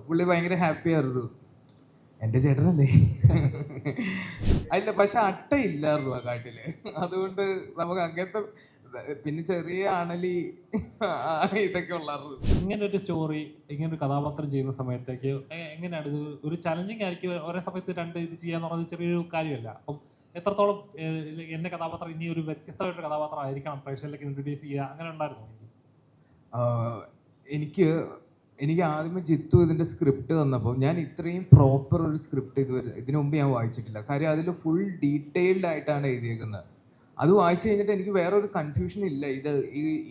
പുള്ളി ഭയങ്കര ഹാപ്പി ആയിരുന്നു. എൻ്റെ ചേട്ടനല്ലേ. അല്ല പക്ഷെ അട്ട ഇല്ലായിരുന്നു ആ കാട്ടില്. അതുകൊണ്ട് നമുക്ക് അങ്ങനത്തെ പിന്നെ ചെറിയ അണലി ഇതൊക്കെ ഉള്ളായിരുന്നു. ഇങ്ങനെ ഒരു സ്റ്റോറി, ഇങ്ങനെ ഒരു കഥാപാത്രം ചെയ്യുന്ന സമയത്തേക്ക് എങ്ങനെയാണ് ഇത്? ഒരു ചലഞ്ചിങ് ആയിരിക്കും. ഒരേ സമയത്ത് രണ്ട് ഇത് ചെയ്യാന്ന് പറഞ്ഞത് ചെറിയൊരു കാര്യമല്ല. അപ്പം എത്രത്തോളം എന്റെ കഥാപാത്രം ഇനി ഒരു വ്യത്യസ്തമായിട്ടൊരു കഥാപാത്രം ആയിരിക്കണം പ്രേക്ഷകരിലേക്ക് ഇൻട്രൊഡ്യൂസ് ചെയ്യുക, അങ്ങനെ ഉണ്ടായിരുന്നു? എനിക്ക് എനിക്ക് ആദ്യമേ ജിത്തു ഇതിൻ്റെ സ്ക്രിപ്റ്റ് തന്നപ്പോൾ ഞാൻ ഇത്രയും പ്രോപ്പർ ഒരു സ്ക്രിപ്റ്റ് ഇതിനു മുമ്പ് ഞാൻ വായിച്ചിട്ടില്ല. കാര്യം അതിൽ ഫുൾ ഡീറ്റെയിൽഡ് ആയിട്ടാണ് എഴുതിയേക്കുന്നത്. അത് വായിച്ചു കഴിഞ്ഞിട്ട് എനിക്ക് വേറൊരു കൺഫ്യൂഷൻ ഇല്ല. ഇത്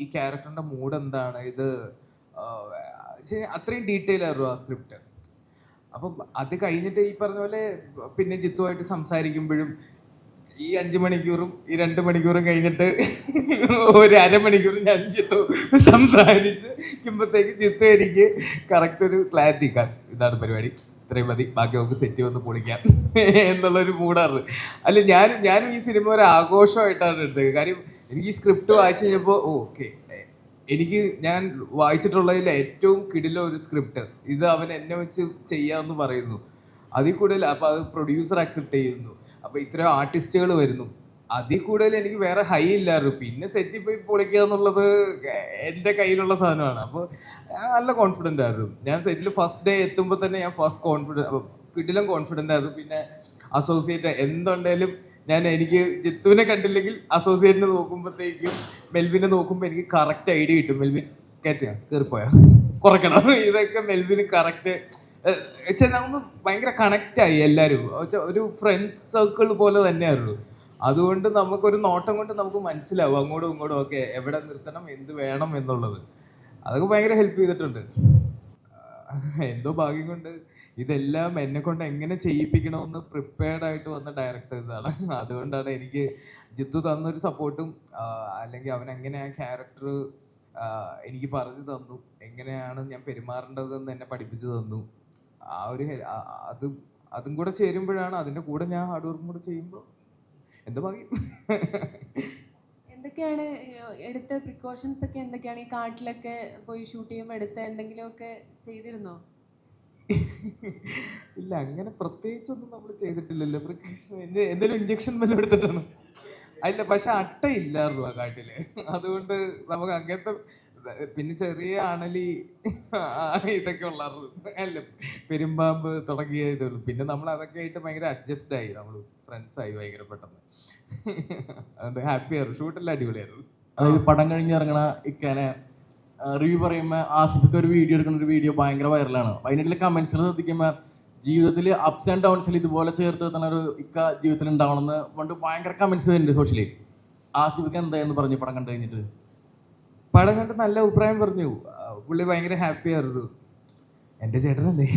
ഈ ക്യാരക്ടറിൻ്റെ മൂഡ് എന്താണ്, ഇത് അത്രയും ഡീറ്റെയിൽ ആയിരുന്നു ആ സ്ക്രിപ്റ്റ്. അപ്പം അത് കഴിഞ്ഞിട്ട് ഈ പറഞ്ഞ പോലെ പിന്നെ ജിത്തുമായിട്ട് സംസാരിക്കുമ്പോഴും ഈ 5 മണിക്കൂറും ഈ 2 മണിക്കൂറും കഴിഞ്ഞിട്ട് ഒരു അരമണിക്കൂർ ഞാൻ ജിത്തു സംസാരിക്കുമ്പോഴത്തേക്ക് ജിത്തു എനിക്ക് കറക്റ്റ് ഒരു ക്ലാരിറ്റി ഇതാണ് പരിപാടി, ഇത്രയും മതി, ബാക്കി നമുക്ക് സെറ്റ് വന്ന് പൊളിക്കാം എന്നുള്ളൊരു മൂടാറ്. അല്ല ഞാനും ഈ സിനിമ ഒരു ആഘോഷമായിട്ടാണ് എടുത്തത്. കാര്യം എനിക്ക് ഈ സ്ക്രിപ്റ്റ് വായിച്ചു കഴിഞ്ഞപ്പോൾ ഓക്കെ, ഞാൻ വായിച്ചിട്ടുള്ളതിൽ ഏറ്റവും കിടില ഒരു സ്ക്രിപ്റ്റ് ഇത് അവൻ എന്നെ വെച്ച് ചെയ്യാമെന്ന് പറയുന്നു. അതിൽ കൂടുതൽ അപ്പം അത് പ്രൊഡ്യൂസർ അക്സെപ്റ്റ് ചെയ്യുന്നു. അപ്പോൾ ഇത്രയും ആർട്ടിസ്റ്റുകൾ വരുന്നു. അതിൽ കൂടുതൽ എനിക്ക് വേറെ ഹൈ ഇല്ലായിരുന്നു. പിന്നെ സെറ്റിൽ പോയി പൊളിക്കുക എന്നുള്ളത് എൻ്റെ കയ്യിലുള്ള സാധനമാണ്. അപ്പോൾ ഞാൻ നല്ല കോൺഫിഡൻ്റ് ആയിരുന്നു. ഞാൻ സെറ്റിൽ ഫസ്റ്റ് ഡേ എത്തുമ്പോൾ തന്നെ ഞാൻ കിടിലം കോൺഫിഡൻ്റ് ആയിരുന്നു. പിന്നെ അസോസിയേറ്റ് എന്തുണ്ടെങ്കിലും എനിക്ക് ജിത്തുവിനെ കണ്ടില്ലെങ്കിൽ അസോസിയേറ്റിനെ നോക്കുമ്പോഴത്തേക്കും മെൽവിനെ നോക്കുമ്പോൾ എനിക്ക് കറക്റ്റ് ഐഡിയ കിട്ടും. മെൽവിൻ കയറിപ്പോയാ കുറയ്ക്കണം, ഇതൊക്കെ മെൽവിന് കറക്റ്റ് നമ്മൾ ഭയങ്കര കണക്റ്റായി എല്ലാവരും. ഒരു ഫ്രണ്ട്സ് സർക്കിൾ പോലെ തന്നെയായിരുന്നു. അതുകൊണ്ട് നമുക്കൊരു നോട്ടം കൊണ്ട് നമുക്ക് മനസ്സിലാവും അങ്ങോട്ടും ഇങ്ങോട്ടും ഒക്കെ എവിടെ നിർത്തണം, എന്ത് വേണം എന്നുള്ളത്. അതൊക്കെ ഭയങ്കര ഹെൽപ്പ് ചെയ്തിട്ടുണ്ട്. എന്തോ ഭാഗ്യം കൊണ്ട് ഇതെല്ലാം എന്നെ കൊണ്ട് എങ്ങനെ ചെയ്യിപ്പിക്കണമെന്ന് പ്രിപ്പയർഡ് ആയിട്ട് വന്ന ഡയറക്ടേഴ്സാണ്. അതുകൊണ്ടാണ് എനിക്ക് ജിത്തു തന്നൊരു സപ്പോർട്ടും അല്ലെങ്കിൽ അവൻ എങ്ങനെ ആ ക്യാരക്ടർ എനിക്ക് പറഞ്ഞു തന്നു, എങ്ങനെയാണ് ഞാൻ പെരുമാറേണ്ടതെന്ന് എന്നെ പഠിപ്പിച്ചു തന്നു. ആ ഒരു അതും കൂടെ ചേരുമ്പോഴാണ്, അതിൻ്റെ കൂടെ ഞാൻ ഹാർഡ് വർക്കും കൂടെ ചെയ്യുമ്പോൾ എന്താ ഭാഗ്യം. എന്തൊക്കെയാണ് എടുത്ത പ്രിക്കോഷൻസ് ഒക്കെ? എന്തൊക്കെയാണ് ഈ കാട്ടിലൊക്കെ പോയി ഷൂട്ട് ചെയ്യുമ്പോൾ എടുത്ത എന്തെങ്കിലുമൊക്കെ ചെയ്തിരുന്നോ? ഇല്ല, അങ്ങനെ പ്രത്യേകിച്ചൊന്നും നമ്മൾ ചെയ്തിട്ടില്ലല്ലോ. പ്രിക്കോഷൻ എന്തെങ്കിലും ഇഞ്ചക്ഷൻ വല്ലതും എടുത്തിട്ടാണ്. അല്ല പക്ഷെ അട്ട ഇല്ലായിരുന്നു ആ കാട്ടില്. അതുകൊണ്ട് നമുക്ക് അങ്ങനത്തെ പിന്നെ ചെറിയ അണലി ഇതൊക്കെ ഉള്ളായിരുന്നു. അല്ല പെരുമ്പാമ്പ് തുടങ്ങിയ ഇതുള്ളൂ. പിന്നെ നമ്മൾ അതൊക്കെ ആയിട്ട് ഭയങ്കര അഡ്ജസ്റ്റ് ആയി, നമ്മൾ ഫ്രണ്ട്സായി ഭയങ്കര പെട്ടെന്ന്. അതുകൊണ്ട് ഹാപ്പി ആയിരുന്നു. ഷൂട്ടെല്ലാം അടിപൊളിയായിരുന്നു. അതായത് പടം കഴിഞ്ഞിറങ്ങണ ഇക്കാനെ റിവ്യൂ പറയുമ്പോൾ ആസിഫിക്ക് ഒരു വീഡിയോ എടുക്കുന്ന ഒരു വീഡിയോ ഭയങ്കര വൈറലാണ്. അതിനുള്ള കമന്റ്സിൽ ശ്രദ്ധിക്കുമ്പോൾ ജീവിതത്തിൽ അപ്സ് ആൻഡ് ഡൗൺസിൽ ഇതുപോലെ ചേർത്ത് തന്നെ ഒരു ഇക്ക ജീവിതത്തിൽ ഉണ്ടാവണമെന്ന് പണ്ട് ഭയങ്കര കമന്റ്സ് വരുന്നുണ്ട് സോഷ്യലി. ആസിഫിക്ക് എന്തായെന്ന് പറഞ്ഞു പടം കണ്ടു കഴിഞ്ഞിട്ട്? പടം കണ്ട് നല്ല അഭിപ്രായം പറഞ്ഞു. പുള്ളി ഭയങ്കര ഹാപ്പി ആയിരുന്നു. എൻ്റെ ചേട്ടനല്ലേ.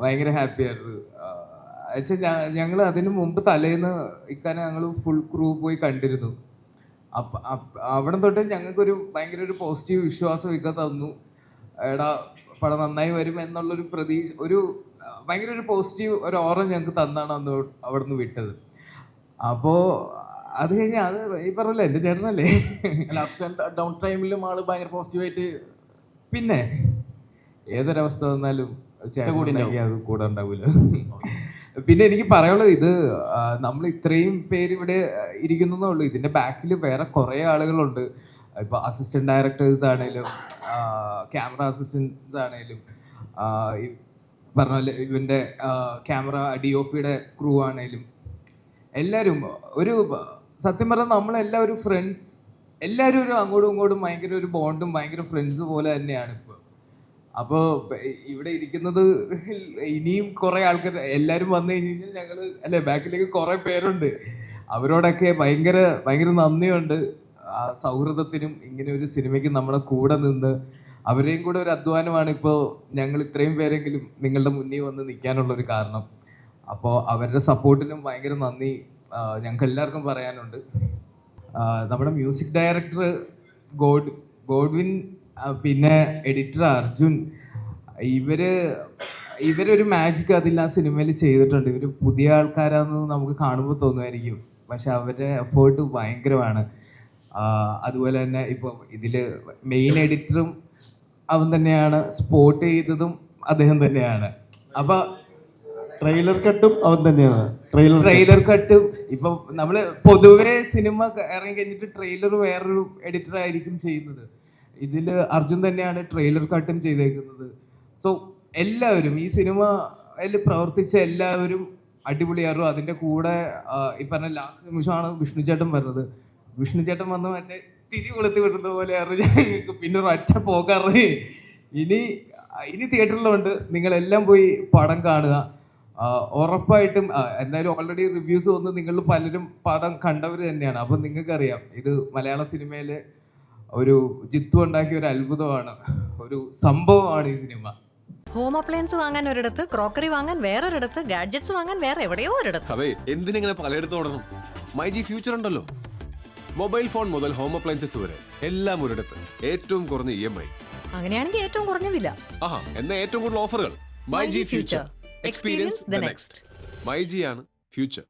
ഭയങ്കര ഹാപ്പി ആയിരുന്നു. ഞങ്ങൾ അതിന് മുമ്പ് തലേന്ന് ഇക്കാനെ ഞങ്ങൾ ഫുൾ ക്രൂ പോയി കണ്ടിരുന്നു. അവിടെ തൊട്ട് ഞങ്ങൾക്കൊരു ഭയങ്കര ഒരു പോസിറ്റീവ് വിശ്വാസം ഇക്ക തന്നു. എടാ പടം നന്നായി വരും എന്നുള്ളൊരു പ്രതീക്ഷ, ഒരു ഭയങ്കര ഒരു പോസിറ്റീവ് ഒരു ഓറ ഞങ്ങൾക്ക് തന്നാണ് അന്ന് അവിടെ നിന്ന് വിട്ടത്. അപ്പോൾ അത് കഴിഞ്ഞാൽ അത് ഈ പറഞ്ഞല്ലോ എൻ്റെ ചേട്ടനല്ലേ. അല്ല, അപ്സ് ആൻഡ് ഡൗൺ ടൈമിലും ആള് ഭയങ്കര പോസിറ്റീവായിട്ട്. പിന്നെ ഏതൊരവസ്ഥ വന്നാലും അത് കൂടെ ഉണ്ടാവില്ല. പിന്നെ എനിക്ക് പറയാനുള്ളത്, ഇത് നമ്മൾ ഇത്രയും പേര് ഇവിടെ ഇരിക്കുന്നേ ഉള്ളൂ. ഇതിന്റെ ബാക്കിൽ വേറെ കുറേ ആളുകളുണ്ട്. ഇപ്പൊ അസിസ്റ്റന്റ് ഡയറക്ടേഴ്സ് ആണേലും ക്യാമറ അസിസ്റ്റൻസ് ആണേലും പറഞ്ഞ പോലെ ഇവന്റെ ക്യാമറ DOPയുടെ ക്രൂ ആണേലും എല്ലാവരും ഒരു സത്യം പറഞ്ഞാൽ നമ്മളെല്ലാവരും ഫ്രണ്ട്സ്, എല്ലാവരും ഒരു അങ്ങോട്ടും ഇങ്ങോട്ടും ഭയങ്കര ഒരു ബോണ്ടും ഭയങ്കര ഫ്രണ്ട്സ് പോലെ തന്നെയാണ് ഇപ്പോൾ. അപ്പോൾ ഇവിടെ ഇരിക്കുന്നത് ഇനിയും കുറേ ആൾക്കാർ എല്ലാവരും വന്നു കഴിഞ്ഞാൽ ഞങ്ങൾ അല്ലേ ബാക്കിലേക്ക് കുറേ പേരുണ്ട്. അവരോടൊക്കെ ഭയങ്കര ഭയങ്കര നന്ദിയുണ്ട്. ആ സൗഹൃദത്തിനും ഇങ്ങനെ ഒരു സിനിമയ്ക്ക് നമ്മുടെ കൂടെ നിന്ന് അവരെയും കൂടെ ഒരു അധ്വാനമാണ് ഇപ്പോൾ ഞങ്ങൾ ഇത്രയും പേരെങ്കിലും നിങ്ങളുടെ മുന്നിൽ വന്ന് നിൽക്കാനുള്ളൊരു കാരണം. അപ്പോൾ അവരുടെ സപ്പോർട്ടിനും ഭയങ്കര നന്ദി ഞങ്ങൾക്ക് എല്ലാവർക്കും പറയാനുണ്ട്. നമ്മുടെ മ്യൂസിക് ഡയറക്ടർ ഗോഡ്വിൻ, പിന്നെ എഡിറ്റർ അർജുൻ, ഇവരൊരു മാജിക് അതിൽ ആ സിനിമയിൽ ചെയ്തിട്ടുണ്ട്. ഇവർ പുതിയ ആൾക്കാരാണെന്ന് നമുക്ക് കാണുമ്പോൾ തോന്നുമായിരിക്കും, പക്ഷെ അവരുടെ എഫേർട്ട് ഭയങ്കരമാണ്. അതുപോലെ തന്നെ ഇപ്പോൾ ഇതിൽ മെയിൻ എഡിറ്ററും അവൻ തന്നെയാണ്. സ്പോട്ട് ചെയ്തതും അദ്ദേഹം തന്നെയാണ്. അപ്പൊ ട്രെയിലർ കട്ടും അവൻ തന്നെയാണ്. ട്രെയിലർ കട്ട് ഇപ്പൊ നമ്മള് പൊതുവെ സിനിമ ഇറങ്ങി കഴിഞ്ഞിട്ട് ട്രെയിലർ വേറൊരു എഡിറ്റർ ആയിരിക്കും ചെയ്യുന്നത്. ഇതില് അർജുൻ തന്നെയാണ് ട്രെയിലർ കട്ടും ചെയ്തേക്കുന്നത്. സോ എല്ലാവരും ഈ സിനിമയിൽ പ്രവർത്തിച്ച എല്ലാവരും അടിപൊളിയായിരുന്നു. അതിന്റെ കൂടെ ഈ പറഞ്ഞ ലാസ്റ്റ് നിമിഷമാണ് വിഷ്ണു ചേട്ടൻ പറഞ്ഞത്. വിഷ്ണു ചേട്ടൻ വന്ന് മറ്റേ തിരി കൊളുത്തി വിടുന്ന പോലെയായിരുന്നു ഞങ്ങൾക്ക്. പിന്നെ ഒരു ഒറ്റ പോകാറ്. ഇനി തിയേറ്ററിലുണ്ട്, നിങ്ങളെല്ലാം പോയി പടം കാണുക. ഉറപ്പായിട്ടും എന്തായാലും ഓൾറെഡി റിവ്യൂസ് വന്ന് നിങ്ങൾ പലരും പടം കണ്ടവർ തന്നെയാണ്. അപ്പം നിങ്ങൾക്കറിയാം ഇത് മലയാള സിനിമയിൽ ഒരു ജിത്തു ഉണ്ടാക്കിയ ഒരു അത്ഭുതമാണ്, ഒരു സംഭവമാണ് ഈ സിനിമ. ഹോം അപ്ലയൻസ് വാങ്ങാൻ ഒരിടത്ത്, ക്രോക്കറി വാങ്ങാൻ വേറൊരിടത്ത്, ഗാഡ്ജറ്റ്സ് വാങ്ങാൻ വേറെ എവിടെയോ ഒരിടത്ത്. അതെ, എന്തിനിങ്ങനെ പലയിടത്ത് ഓടണം? മൈജി ഫ്യൂച്ചർ ഉണ്ടല്ലോ. മൊബൈൽ ഫോൺ മുതൽ ഹോം അപ്ലയൻസസ് വരെ എല്ലാം ഒരിടത്ത്, ഏറ്റവും കുറഞ്ഞ EMI. അങ്ങനെയാണെങ്കിൽ ഏറ്റവും കുറഞ്ഞ വില. ആഹാ, എന്നാ ഏറ്റവും കൂടുതൽ ഓഫറുകൾ. MyG future, experience the next. MyG ആണ് ഫ്യൂച്ചർ.